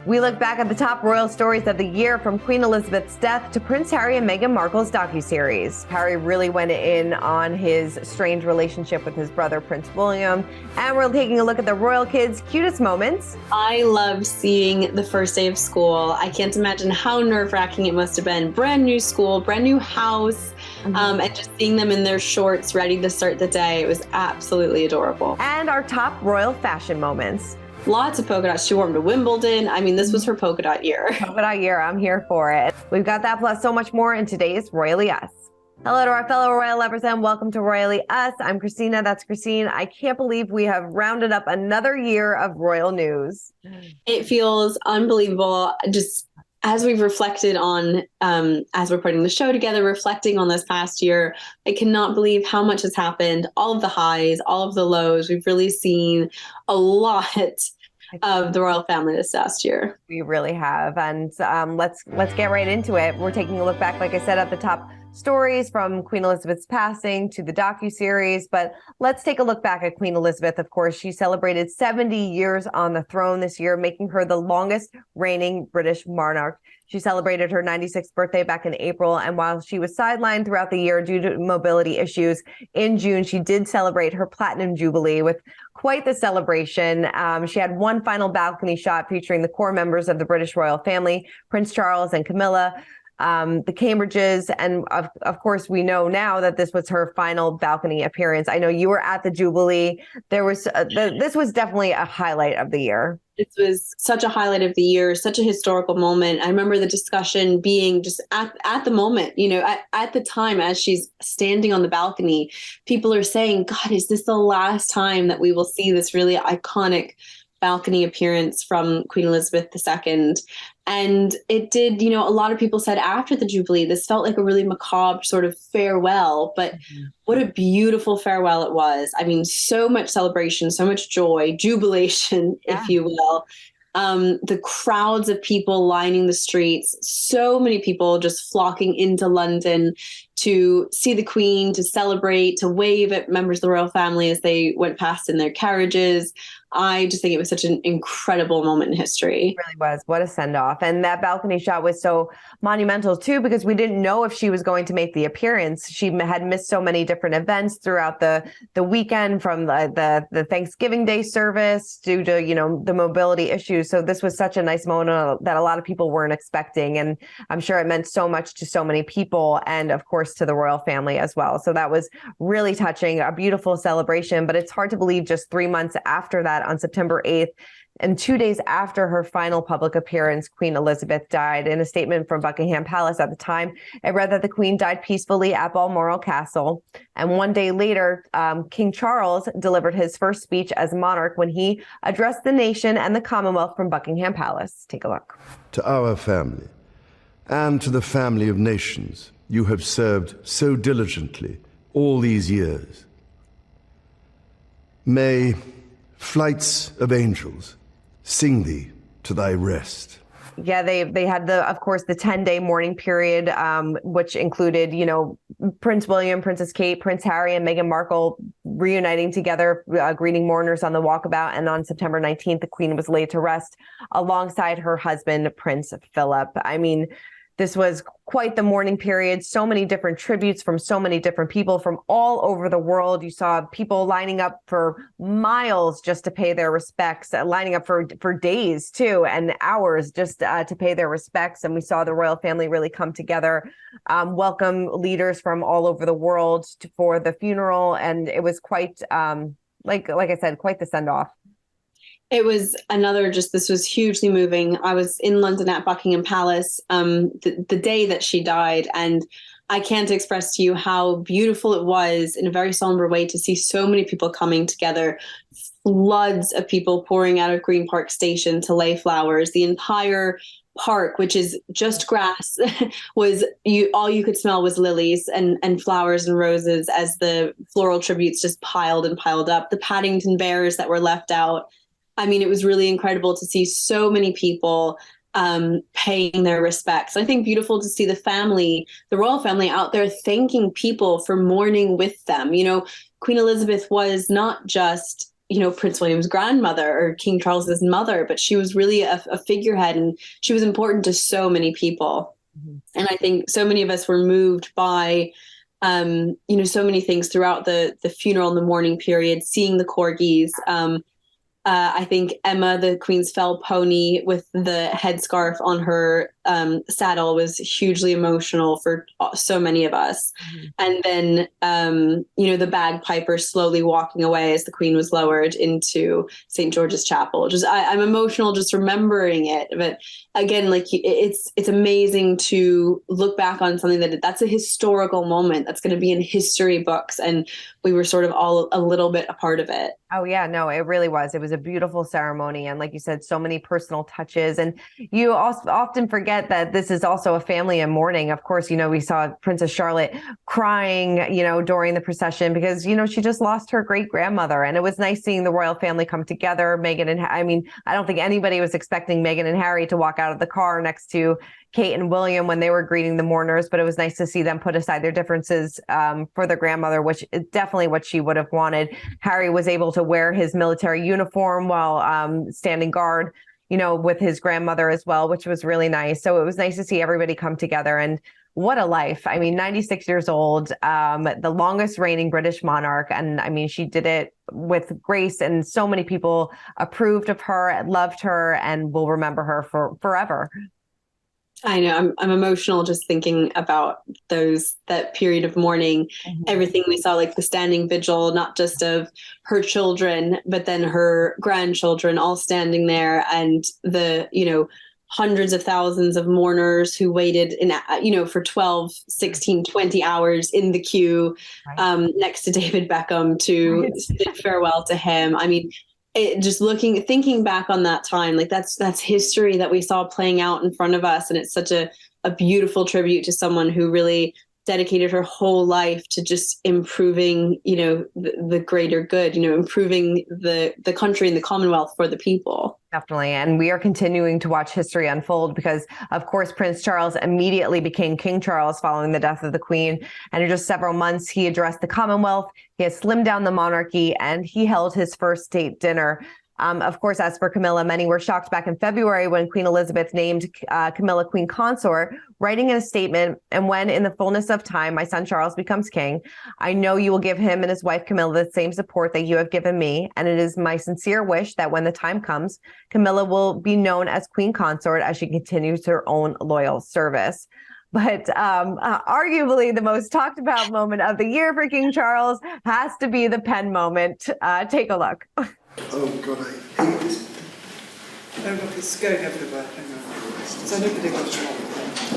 We look back at the top royal stories of the year, from Queen Elizabeth's death to Prince Harry and Meghan Markle's docuseries. Harry really went in on his strained relationship with his brother, Prince William. And we're taking a look at the royal kids' cutest moments. I loved seeing the first day of school. I can't imagine how nerve-wracking it must have been. Brand new school, brand new house, and just seeing them in their shorts ready to start the day. It was absolutely adorable. And our top royal fashion moments. Lots of polka dots. She wore them to Wimbledon. I mean, this was her polka dot year. Polka dot year. I'm here for it. We've got that plus so much more in today's Royally Us. Hello to our fellow royal lovers and welcome to Royally Us. I'm Christina. That's Christine. I can't believe we have rounded up another year of royal news. It feels unbelievable. Just as we've reflected on, as we're putting the show together, reflecting on this past year, I cannot believe how much has happened. All of the highs, all of the lows. We've really seen a lot of the royal family this past year. We really have. And let's get right into it. We're taking a look back, like I said, at the top stories from Queen Elizabeth's passing to the docuseries. But let's take a look back at Queen Elizabeth. Of course, she celebrated 70 years on the throne this year, making her the longest reigning British monarch. She celebrated her 96th birthday back in April. And while she was sidelined throughout the year due to mobility issues, in June, she did celebrate her Platinum Jubilee with quite the celebration. She had one final balcony shot featuring the core members of the British royal family, Prince Charles and Camilla, the Cambridges. And of course, we know now that this was her final balcony appearance. I know you were at the Jubilee. This was definitely a highlight of the year. This was such a highlight of the year, such a historical moment. I remember the discussion being just at the moment, at the time as she's standing on the balcony, people are saying, God, is this the last time that we will see this really iconic balcony appearance from Queen Elizabeth II? And it did, a lot of people said after the Jubilee, this felt like a really macabre sort of farewell, but what a beautiful farewell it was. I mean, so much celebration, so much joy, jubilation, if you will. The crowds of people lining the streets, so many people just flocking into London to see the Queen, to celebrate, to wave at members of the royal family as they went past in their carriages. I just think it was such an incredible moment in history. It really was. What a send-off. And that balcony shot was so monumental, too, because we didn't know if she was going to make the appearance. She had missed so many different events throughout the weekend, from the Thanksgiving Day service due to, the mobility issues. So this was such a nice moment that a lot of people weren't expecting. And I'm sure it meant so much to so many people and, of course, to the royal family as well. So that was really touching, a beautiful celebration. But it's hard to believe just 3 months after that, on September 8th, and 2 days after her final public appearance, Queen Elizabeth died. In a statement from Buckingham Palace at the time, it read that the Queen died peacefully at Balmoral Castle. And 1 day later, King Charles delivered his first speech as monarch when he addressed the nation and the Commonwealth from Buckingham Palace. Take a look. To our family and to the family of nations you have served so diligently all these years, may flights of angels sing thee to thy rest. Yeah, they had of course, the 10-day mourning period, which included, Prince William, Princess Kate, Prince Harry, and Meghan Markle reuniting together, greeting mourners on the walkabout. And on September 19th, the Queen was laid to rest alongside her husband, Prince Philip. I mean, this was quite the mourning period. So many different tributes from so many different people from all over the world. You saw people lining up for miles just to pay their respects, lining up for days too, and hours just to pay their respects. And we saw the royal family really come together, welcome leaders from all over the world for the funeral. And it was quite, like I said, quite the send-off. It was this was hugely moving. I was in London at Buckingham Palace the day that she died, and I can't express to you how beautiful it was in a very somber way to see so many people coming together, floods of people pouring out of Green Park Station to lay flowers. The entire park, which is just grass, all you could smell was lilies and flowers and roses as the floral tributes just piled and piled up. The Paddington Bears that were left out. I mean, it was really incredible to see so many people paying their respects. I think beautiful to see the royal family out there thanking people for mourning with them. Queen Elizabeth was not just Prince William's grandmother or King Charles's mother, but she was really a figurehead, and she was important to so many people. Mm-hmm. And I think so many of us were moved by, so many things throughout the funeral and the mourning period, seeing the corgis. I think Emma, the Queen's fell pony with the headscarf on her saddle, was hugely emotional for so many of us. Mm-hmm. And then, the bagpiper slowly walking away as the Queen was lowered into St. George's Chapel. I'm emotional just remembering it. But again, like, it's amazing to look back on something that's a historical moment that's going to be in history books, and we were sort of all a little bit a part of it. Oh yeah, no, it really was. It was a beautiful ceremony. And like you said, so many personal touches. And you also often forget that this is also a family in mourning. Of course, we saw Princess Charlotte crying, during the procession because, she just lost her great grandmother. And it was nice seeing the royal family come together. I don't think anybody was expecting Meghan and Harry to walk out of the car next to Kate and William when they were greeting the mourners, but it was nice to see them put aside their differences for their grandmother, which is definitely what she would have wanted. Harry was able to wear his military uniform while standing guard, with his grandmother as well, which was really nice. So it was nice to see everybody come together. And what a life. 96 years old, the longest reigning British monarch. And she did it with grace, and so many people approved of her, loved her, and will remember her for forever. I know I'm emotional just thinking about that period of mourning, mm-hmm. everything we saw, like the standing vigil, not just of her children, but then her grandchildren all standing there, and the, hundreds of thousands of mourners who waited for 12, 16, 20 hours in the queue, right. Next to David Beckham to bid farewell to him. Thinking back on that time, like that's history that we saw playing out in front of us. And it's such a beautiful tribute to someone who really dedicated her whole life to just improving, the greater good, improving the country and the Commonwealth for the people. Definitely. And we are continuing to watch history unfold because, of course, Prince Charles immediately became King Charles following the death of the Queen. And in just several months, he addressed the Commonwealth. He has slimmed down the monarchy, and he held his first state dinner. Of course, as for Camilla, many were shocked back in February when Queen Elizabeth named Camilla Queen Consort, writing in a statement, "And when in the fullness of time my son Charles becomes king, I know you will give him and his wife Camilla the same support that you have given me. And it is my sincere wish that when the time comes, Camilla will be known as Queen Consort as she continues her own loyal service." But arguably the most talked about moment of the year for King Charles has to be the pen moment. Take a look. Oh God, I hate this. Oh look, it's going everywhere. Hang on. So nobody got shot.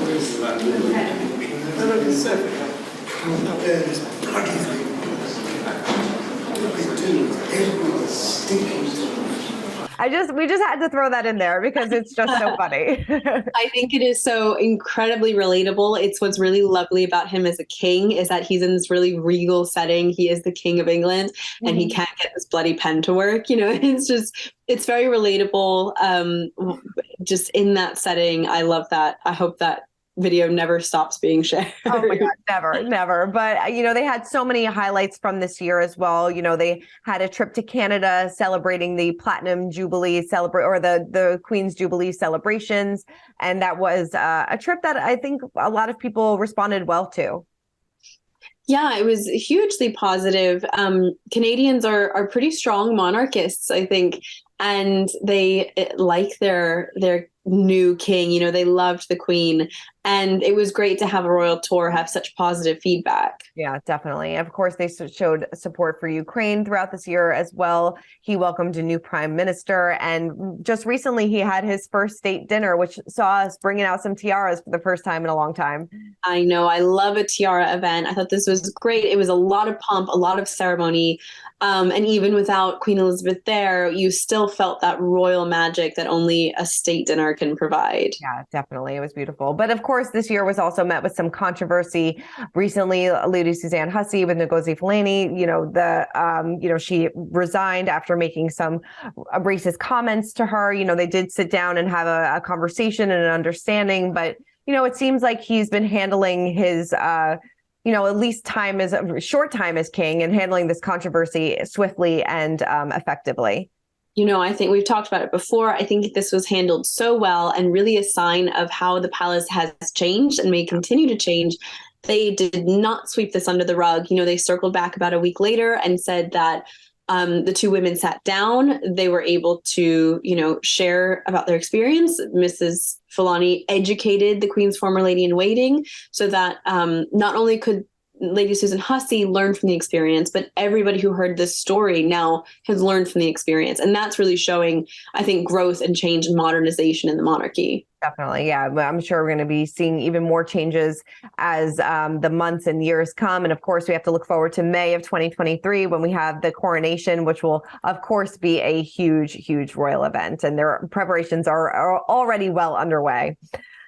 Where is that? Oh look, it's everywhere. There, this bloody thing. What do they do? Everyone's stinking. We just had to throw that in there because it's just so funny. I think it is so incredibly relatable. It's what's really lovely about him as a king is that he's in this really regal setting. He is the King of England, mm-hmm. and he can't get this bloody pen to work. It's very relatable. Just in that setting, I love that. I hope that video never stops being shared. Oh my God, never. But, they had so many highlights from this year as well. They had a trip to Canada celebrating the Platinum Jubilee the Queen's Jubilee celebrations. And that was a trip that I think a lot of people responded well to. Yeah, it was hugely positive. Canadians are pretty strong monarchists, I think, and they like their new king. They loved the Queen, and it was great to have a royal tour have such positive feedback. Yeah, definitely. Of course, they showed support for Ukraine throughout this year as well. He welcomed a new prime minister, and just recently he had his first state dinner, which saw us bringing out some tiaras for the first time in a long time. I know. I love a tiara event. I thought this was great. It was a lot of pomp, a lot of ceremony. And even without Queen Elizabeth there, you still felt that royal magic that only a state dinner can provide. Yeah, definitely. It was beautiful. But of course, this year was also met with some controversy. Recently, Lady Suzanne Hussey with Ngozi Fulani, she resigned after making some racist comments to her. They did sit down and have a conversation and an understanding, but it seems like he's been handling his at least short time as king and handling this controversy swiftly and effectively. I think we've talked about it before. I think this was handled so well and really a sign of how the palace has changed and may continue to change. They did not sweep this under the rug. They circled back about a week later and said that the two women sat down. They were able to, share about their experience. Mrs. Fulani educated the Queen's former lady in waiting so that not only could Lady Susan Hussey learned from the experience, but everybody who heard this story now has learned from the experience. And that's really showing, I think, growth and change and modernization in the monarchy. Definitely. Yeah. I'm sure we're going to be seeing even more changes as the months and years come. And of course, we have to look forward to May of 2023 when we have the coronation, which will, of course, be a huge, huge royal event. And their preparations are already well underway.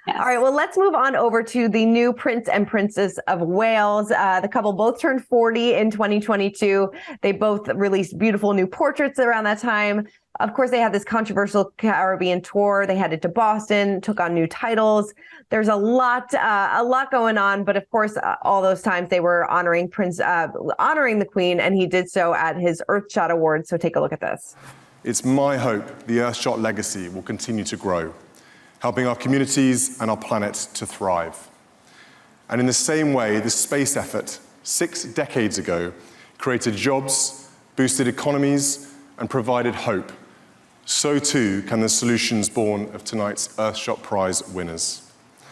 Yes. All right, well, let's move on over to the new Prince and Princess of Wales. The couple both turned 40 in 2022. They both released beautiful new portraits around that time. Of course, they had this controversial Caribbean tour. They headed to Boston, took on new titles. There's a lot going on. But of course, all those times they were honoring the Queen, and he did so at his Earthshot Awards. So take a look at this. It's my hope the Earthshot legacy will continue to grow, helping our communities and our planet to thrive. And in the same way, this space effort 6 decades ago created jobs, boosted economies, and provided hope, so too can the solutions born of tonight's Earthshot Prize winners.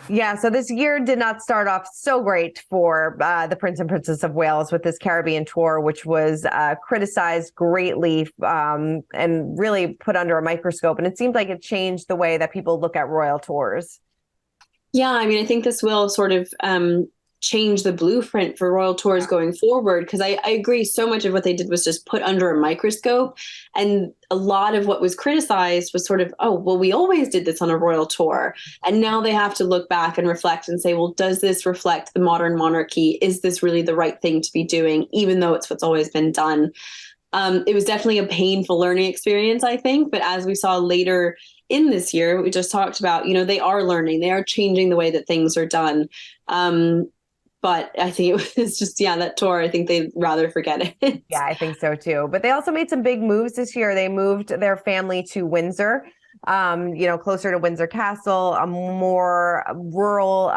Yeah, so this year did not start off so great for the Prince and Princess of Wales with this Caribbean tour, which was criticized greatly and really put under a microscope. And it seemed like it changed the way that people look at royal tours. Yeah, I think this will sort of change the blueprint for royal tours going forward, because I agree so much of what they did was just put under a microscope, and a lot of what was criticized was sort of, oh, well, we always did this on a royal tour, and now they have to look back and reflect and say, well, does this reflect the modern monarchy? Is this really the right thing to be doing, even though it's what's always been done? It was definitely a painful learning experience, I think, but as we saw later in this year, we just talked about, they are learning, they are changing the way that things are done. But I think it was just, that tour, I think they'd rather forget it. Yeah, I think so too. But they also made some big moves this year. They moved their family to Windsor, closer to Windsor Castle, a more rural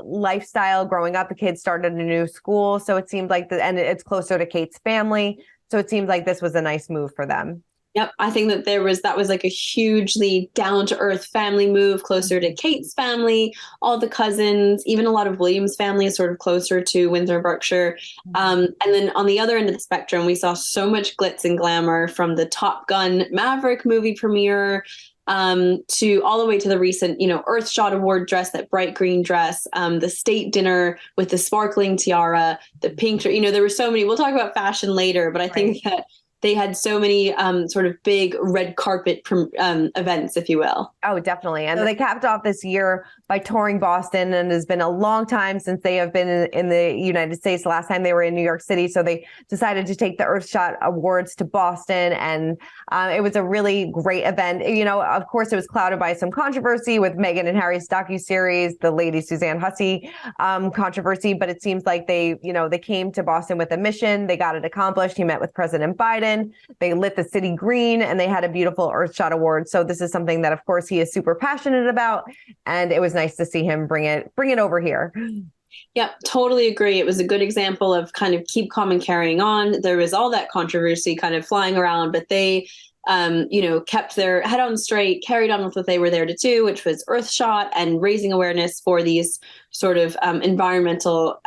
lifestyle growing up. The kids started a new school. So it seemed like and it's closer to Kate's family. So it seemed like this was a nice move for them. Yep. I think that that was like a hugely down to earth family move, closer to Kate's family, all the cousins, even a lot of William's family is sort of closer to Windsor, Berkshire. And then on the other end of the spectrum, we saw so much glitz and glamour, from the Top Gun Maverick movie premiere to all the way to the recent, Earthshot Award dress, that bright green dress, the state dinner with the sparkling tiara, the pink, there were so many. We'll talk about fashion later, but I think that they had so many sort of big red carpet events, if you will. Oh, definitely. And they capped off this year by touring Boston, and it's been a long time since they have been in the United States. The last time they were in New York City. So they decided to take the Earthshot Awards to Boston, and it was a really great event. Of course, it was clouded by some controversy with Meghan and Harry's docuseries, the Lady Suzanne Hussey controversy, but it seems like they came to Boston with a mission. They got it accomplished. He met with President Biden. They lit the city green, and they had a beautiful Earthshot Award. So this is something that, of course, he is super passionate about, and it was nice to see him bring it over here. Yep, totally agree. It was a good example of kind of keep calm and carrying on. There was all that controversy kind of flying around, but they kept their head on straight, carried on with what they were there to do, which was Earthshot and raising awareness for these sort of environmental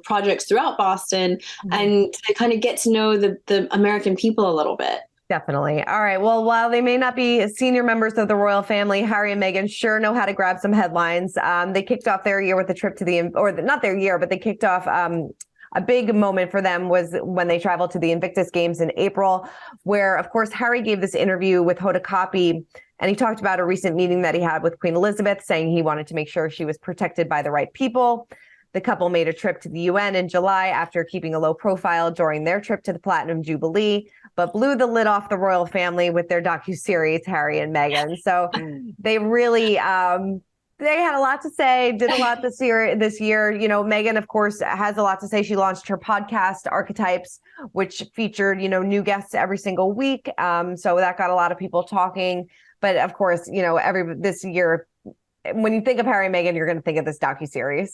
projects throughout Boston, and to kind of get to know the American people a little bit. Definitely. All right. Well, while they may not be senior members of the royal family, Harry and Meghan sure know how to grab some headlines. They kicked off their year with a trip to not their year, but they kicked off a big moment for them was when they traveled to the Invictus Games in April, where, of course, Harry gave this interview with Hoda Kotb, and he talked about a recent meeting that he had with Queen Elizabeth, saying he wanted to make sure she was protected by the right people. The couple made a trip to the UN in July after keeping a low profile during their trip to the Platinum Jubilee, but blew the lid off the royal family with their docuseries, Harry and Meghan. So they really They had a lot to say, did a lot this year. You know, Meghan, of course, has a lot to say. She launched her podcast, Archetypes, which featured, you know, new guests every single week. So that got a lot of people talking. But of course, you know, this year, when you think of Harry and Meghan, you're going to think of this docuseries.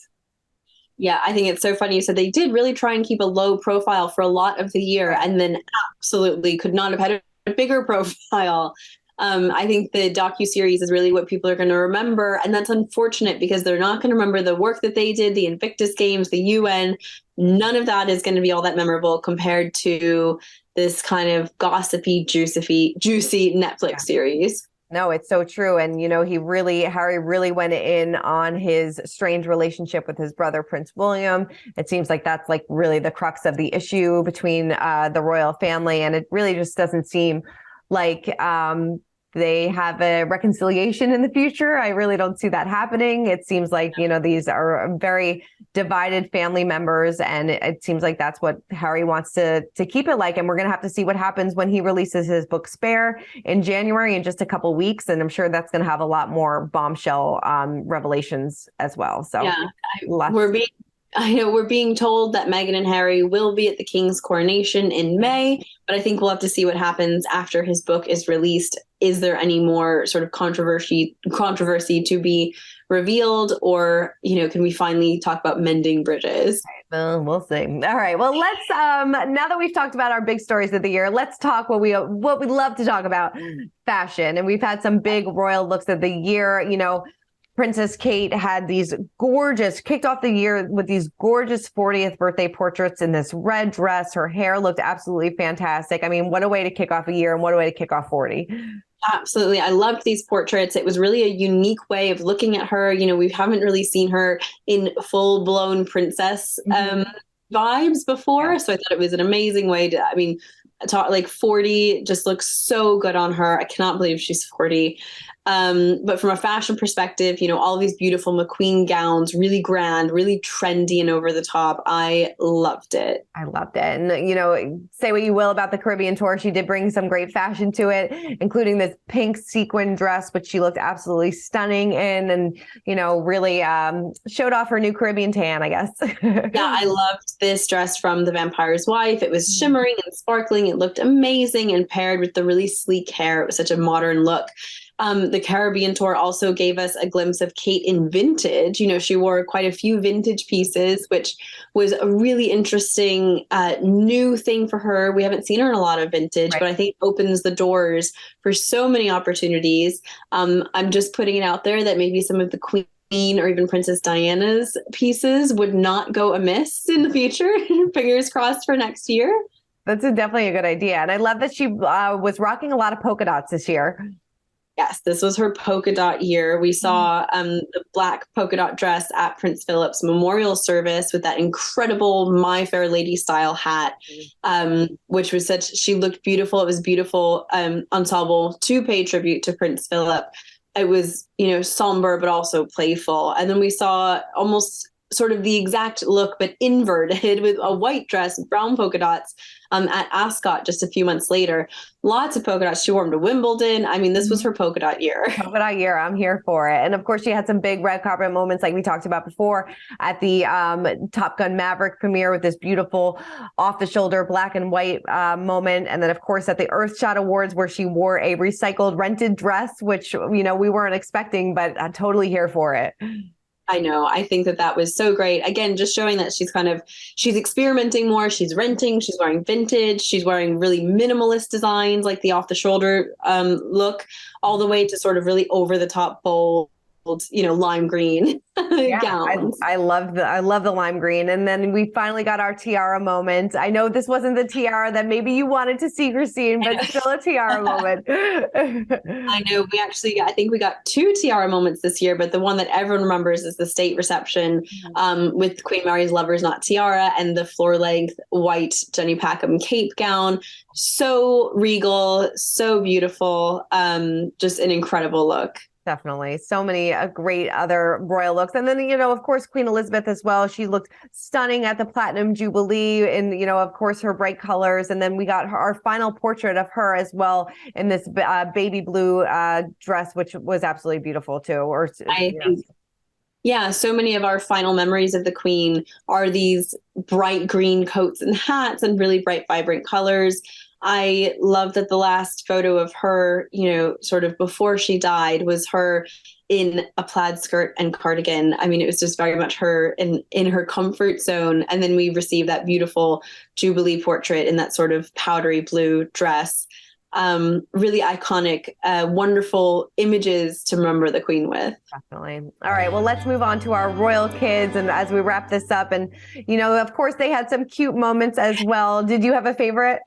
Yeah, I think it's so funny. So they did really try and keep a low profile for a lot of the year, and then absolutely could not have had a bigger profile. I think the docuseries is really what people are going to remember. And that's unfortunate because they're not going to remember the work that they did, the Invictus Games, the UN. None of that is going to be all that memorable compared to this kind of gossipy, juicy Netflix series. No, it's so true. And, you know, Harry really went in on his strange relationship with his brother, Prince William. It seems like that's like really the crux of the issue between the royal family. And it really just doesn't seem like they have a reconciliation in the future. I really don't see that happening. It seems like, you know, these are very divided family members, and it seems like that's what Harry wants to keep it like. And we're going to have to see what happens when he releases his book Spare in January, in just a couple weeks. And I'm sure that's going to have a lot more bombshell revelations as well. So yeah, I know we're being told that Meghan and Harry will be at the King's coronation in May, but I think we'll have to see what happens after his book is released. Is there any more sort of controversy to be revealed, or, you know, can we finally talk about mending bridges? We'll see. All right. Well, let's now that we've talked about our big stories of the year, let's talk what we love to talk about, fashion. And we've had some big royal looks of the year. You know, Princess Kate had kicked off the year with these gorgeous 40th birthday portraits in this red dress. Her hair looked absolutely fantastic. I mean, what a way to kick off a year, and what a way to kick off 40. Absolutely. I loved these portraits. It was really a unique way of looking at her. You know, we haven't really seen her in full blown princess vibes before. Yeah. So I thought it was an amazing way to, I mean, like 40 just looks so good on her. I cannot believe she's 40. But from a fashion perspective, you know, all these beautiful McQueen gowns, really grand, really trendy and over the top. I loved it. And, you know, say what you will about the Caribbean tour, she did bring some great fashion to it, including this pink sequin dress, which she looked absolutely stunning in, and, you know, really showed off her new Caribbean tan, I guess. Yeah, I loved this dress from The Vampire's Wife. It was shimmering and sparkling. It looked amazing, and paired with the really sleek hair, it was such a modern look. The Caribbean tour also gave us a glimpse of Kate in vintage. You know, she wore quite a few vintage pieces, which was a really interesting new thing for her. We haven't seen her in a lot of vintage, but I think it opens the doors for so many opportunities. I'm just putting it out there that maybe some of the Queen or even Princess Diana's pieces would not go amiss in the future. Fingers crossed for next year. That's definitely a good idea. And I love that she was rocking a lot of polka dots this year. Yes, this was her polka dot year. We saw the black polka dot dress at Prince Philip's memorial service with that incredible My Fair Lady style hat, which was she looked beautiful. It was beautiful ensemble to pay tribute to Prince Philip. It was, you know, somber, but also playful. And then we saw almost sort of the exact look, but inverted, with a white dress, brown polka dots at Ascot just a few months later. Lots of polka dots. She wore them to Wimbledon. I mean, this was her polka dot year. Polka dot year. I'm here for it. And of course, she had some big red carpet moments like we talked about before at the Top Gun Maverick premiere with this beautiful off-the-shoulder black and white moment. And then, of course, at the Earthshot Awards, where she wore a recycled rented dress, which, you know, we weren't expecting, but I'm totally here for it. I know. I think that was so great. Again, just showing that she's experimenting more. She's renting. She's wearing vintage. She's wearing really minimalist designs, like the off the shoulder look, all the way to sort of really over the top bold, you know, lime green gowns. I love the lime green. And then we finally got our tiara moment. I know this wasn't the tiara that maybe you wanted to see, Christine, but still a tiara moment. I know. I think we got 2 tiara moments this year, but the one that everyone remembers is the state reception with Queen Mary's Lovers Not Tiara and the floor length white Jenny Packham cape gown. So regal, so beautiful, just an incredible look. Definitely. So many great other royal looks. And then, of course, Queen Elizabeth as well. She looked stunning at the Platinum Jubilee in, of course, her bright colors. And then we got our final portrait of her as well in this baby blue dress, which was absolutely beautiful too. Yeah, so many of our final memories of the Queen are these bright green coats and hats and really bright, vibrant colors. I love that the last photo of her, sort of before she died, was her in a plaid skirt and cardigan. I mean, it was just very much her in her comfort zone. And then we received that beautiful Jubilee portrait in that sort of powdery blue dress. Really iconic, wonderful images to remember the Queen with. Definitely. All right. Well, let's move on to our royal kids. And as we wrap this up, and, of course, they had some cute moments as well. Did you have a favorite?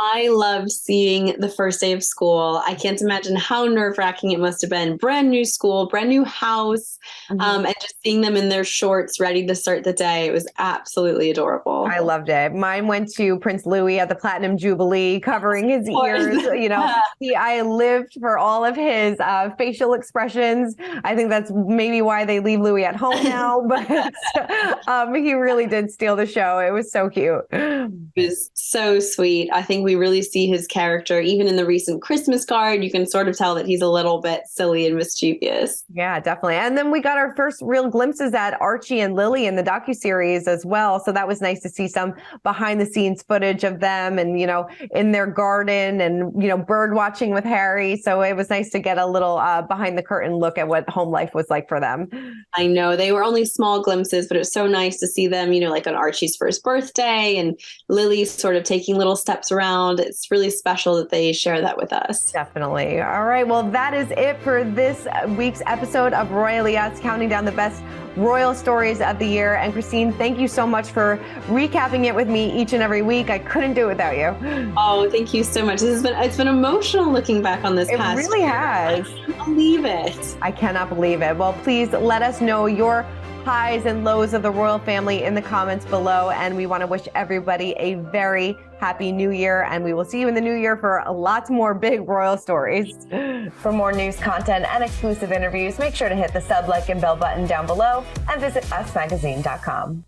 I loved seeing the first day of school. I can't imagine how nerve-wracking it must have been. Brand new school, brand new house, and just seeing them in their shorts ready to start the day. It was absolutely adorable. I loved it. Mine went to Prince Louis at the Platinum Jubilee, covering his ears. I lived for all of his facial expressions. I think that's maybe why they leave Louis at home now, but he really did steal the show. It was so cute. It was so sweet. I think we really see his character, even in the recent Christmas card. You can sort of tell that he's a little bit silly and mischievous. Yeah, definitely. And then we got our first real glimpses at Archie and Lily in the docuseries as well. So that was nice to see some behind the scenes footage of them and, in their garden and, bird watching with Harry. So it was nice to get a little behind the curtain look at what home life was like for them. I know they were only small glimpses, but it was so nice to see them, like on Archie's first birthday and Lily sort of taking little steps around. It's really special that they share that with us. Definitely. All right. Well, that is it for this week's episode of Royally Us, counting down the best royal stories of the year. And Christine, thank you so much for recapping it with me each and every week. I couldn't do it without you. Oh, thank you so much. It's been emotional looking back on this past year. It really has. I can't believe it. I cannot believe it. Well, please let us know your highs and lows of the royal family in the comments below. And we want to wish everybody a very happy new year. And we will see you in the new year for lots more big royal stories. For more news, content, and exclusive interviews, make sure to hit the sub, like, and bell button down below and visit usmagazine.com.